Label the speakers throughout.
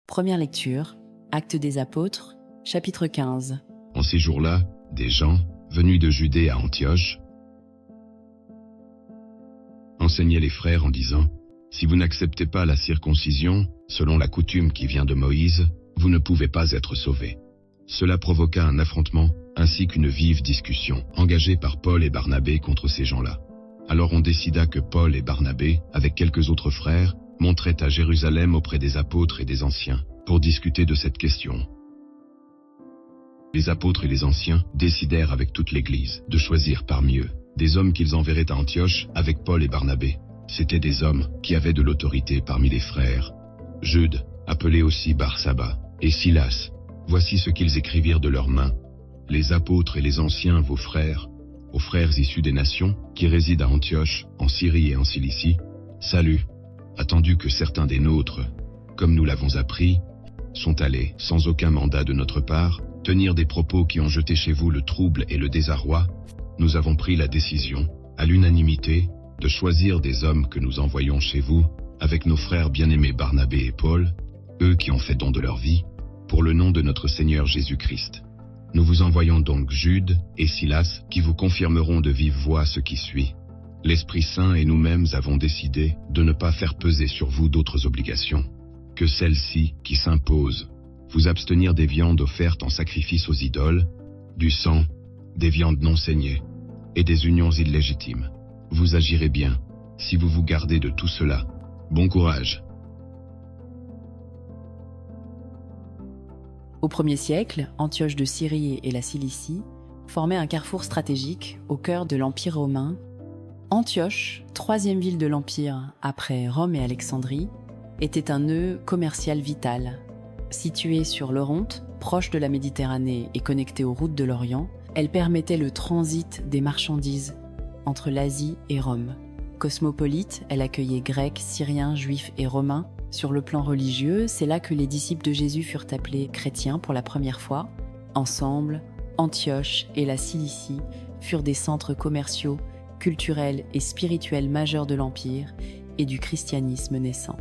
Speaker 1: Première lecture, Actes des Apôtres, chapitre 15.
Speaker 2: En ces jours-là, des gens, venus de Judée à Antioche, enseignaient les frères en disant : « Si vous n'acceptez pas la circoncision, selon la coutume qui vient de Moïse, vous ne pouvez pas être sauvés. » Cela provoqua un affrontement, ainsi qu'une vive discussion, engagée par Paul et Barnabé contre ces gens-là. Alors on décida que Paul et Barnabé, avec quelques autres frères, monteraient à Jérusalem auprès des apôtres et des anciens, pour discuter de cette question. Les apôtres et les anciens décidèrent avec toute l'Église de choisir parmi eux des hommes qu'ils enverraient à Antioche avec Paul et Barnabé. C'étaient des hommes qui avaient de l'autorité parmi les frères. Jude, appelé aussi Barsaba, et Silas, voici ce qu'ils écrivirent de leurs mains. Les apôtres et les anciens, vos frères, aux frères issus des nations, qui résident à Antioche, en Syrie et en Cilicie, salut, attendu que certains des nôtres, comme nous l'avons appris, sont allés, sans aucun mandat de notre part, tenir des propos qui ont jeté chez vous le trouble et le désarroi, nous avons pris la décision, à l'unanimité, de choisir des hommes que nous envoyons chez vous, avec nos frères bien-aimés Barnabé et Paul, eux qui ont fait don de leur vie, pour le nom de notre Seigneur Jésus-Christ. Nous vous envoyons donc Jude et Silas, qui vous confirmeront de vive voix ce qui suit. L'Esprit Saint et nous-mêmes avons décidé de ne pas faire peser sur vous d'autres obligations que celles-ci qui s'imposent. Vous abstenir des viandes offertes en sacrifice aux idoles, du sang, des viandes non saignées et des unions illégitimes. Vous agirez bien, si vous vous gardez de tout cela. Bon courage.
Speaker 1: Au 1er siècle, Antioche de Syrie et la Cilicie formaient un carrefour stratégique au cœur de l'Empire romain. Antioche, troisième ville de l'Empire après Rome et Alexandrie, était un nœud commercial vital. Située sur l'Oronte, proche de la Méditerranée et connectée aux routes de l'Orient, elle permettait le transit des marchandises entre l'Asie et Rome. Cosmopolite, elle accueillait Grecs, Syriens, Juifs et Romains. Sur le plan religieux, c'est là que les disciples de Jésus furent appelés chrétiens pour la première fois. Ensemble, Antioche et la Cilicie furent des centres commerciaux, culturels et spirituels majeurs de l'Empire et du christianisme naissant.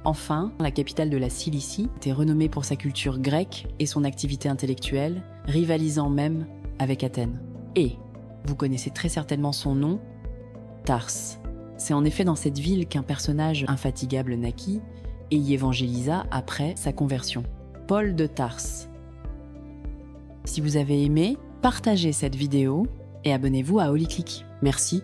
Speaker 1: Enfin, la capitale de la Cilicie était renommée pour sa culture grecque et son activité intellectuelle, rivalisant même avec Athènes. Et, vous connaissez très certainement son nom, Tarse. C'est en effet dans cette ville qu'un personnage infatigable naquit et y évangélisa après sa conversion, Paul de Tarse. Si vous avez aimé, partagez cette vidéo et abonnez-vous à Holy Click. Merci.